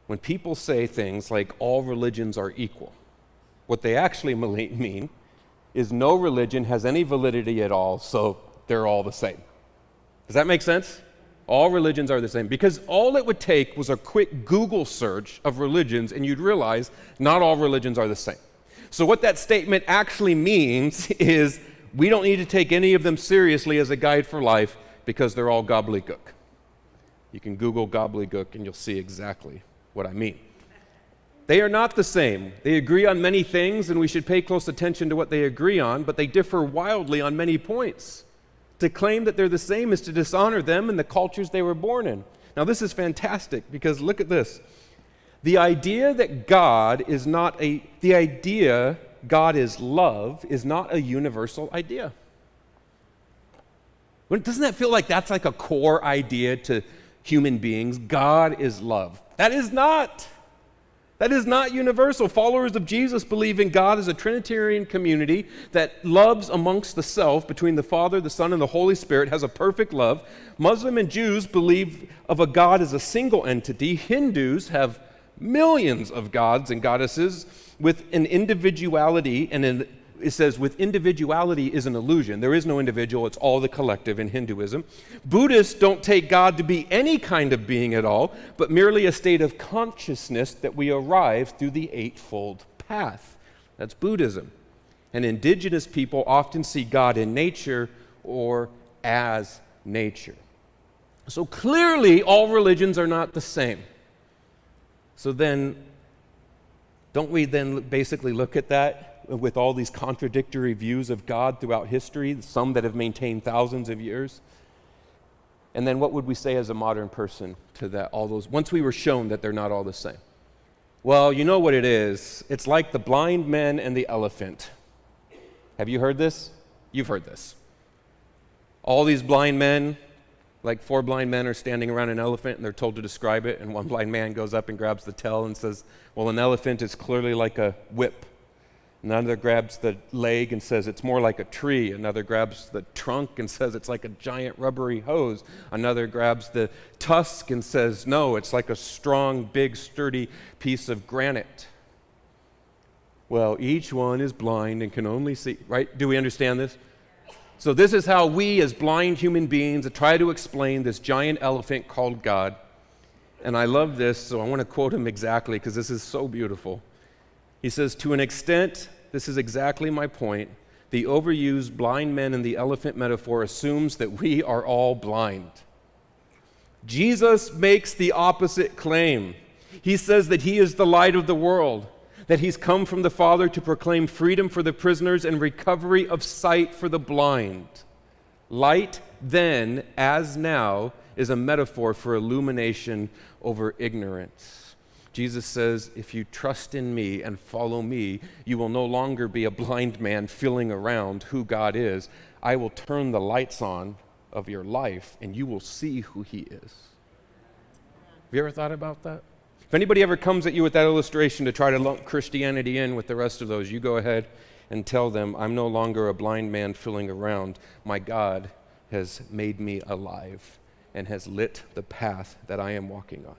when people say things like all religions are equal, what they actually mean is no religion has any validity at all, so they're all the same. Does that make sense? All religions are the same. Because all it would take was a quick Google search of religions, and you'd realize not all religions are the same. So what that statement actually means is we don't need to take any of them seriously as a guide for life because they're all gobbledygook. You can Google gobbledygook and you'll see exactly what I mean. They are not the same. They agree on many things, and we should pay close attention to what they agree on, but they differ wildly on many points. To claim that they're the same is to dishonor them and the cultures they were born in. Now, this is fantastic because look at this. The idea that God is love is not a universal idea. Doesn't that feel like that's like a core idea to human beings? God is love. That is not universal. Followers of Jesus believe in God as a Trinitarian community that loves amongst the self between the Father, the Son, and the Holy Spirit, has a perfect love. Muslim and Jews believe of a God as a single entity. Hindus have millions of gods and goddesses with an individuality, and it says with individuality is an illusion. There is no individual, it's all the collective in Hinduism. Buddhists don't take God to be any kind of being at all, but merely a state of consciousness that we arrive through the eightfold path. That's Buddhism. And indigenous people often see God in nature or as nature. So clearly all religions are not the same. So then, don't we then basically look at that with all these contradictory views of God throughout history, some that have maintained thousands of years? And then what would we say as a modern person to that, all those, once we were shown that they're not all the same? Well, you know what it is. It's like the blind man and the elephant. Have you heard this? You've heard this. All these blind men, like 4 blind men are standing around an elephant and they're told to describe it, and one blind man goes up and grabs the tail and says, well, an elephant is clearly like a whip. Another grabs the leg and says it's more like a tree. Another grabs the trunk and says it's like a giant rubbery hose. Another grabs the tusk and says, no, it's like a strong, big, sturdy piece of granite. Well, each one is blind and can only see, right? Do we understand this? So this is how we as blind human beings try to explain this giant elephant called God. And I love this, so I want to quote him exactly because this is so beautiful. He says, to an extent, this is exactly my point. The overused blind men in the elephant metaphor assumes that we are all blind. Jesus makes the opposite claim. He says that he is the light of the world, that he's come from the Father to proclaim freedom for the prisoners and recovery of sight for the blind. Light then, as now, is a metaphor for illumination over ignorance. Jesus says, if you trust in me and follow me, you will no longer be a blind man feeling around who God is. I will turn the lights on of your life and you will see who he is. Have you ever thought about that? If anybody ever comes at you with that illustration to try to lump Christianity in with the rest of those, you go ahead and tell them, I'm no longer a blind man fooling around. My God has made me alive and has lit the path that I am walking on.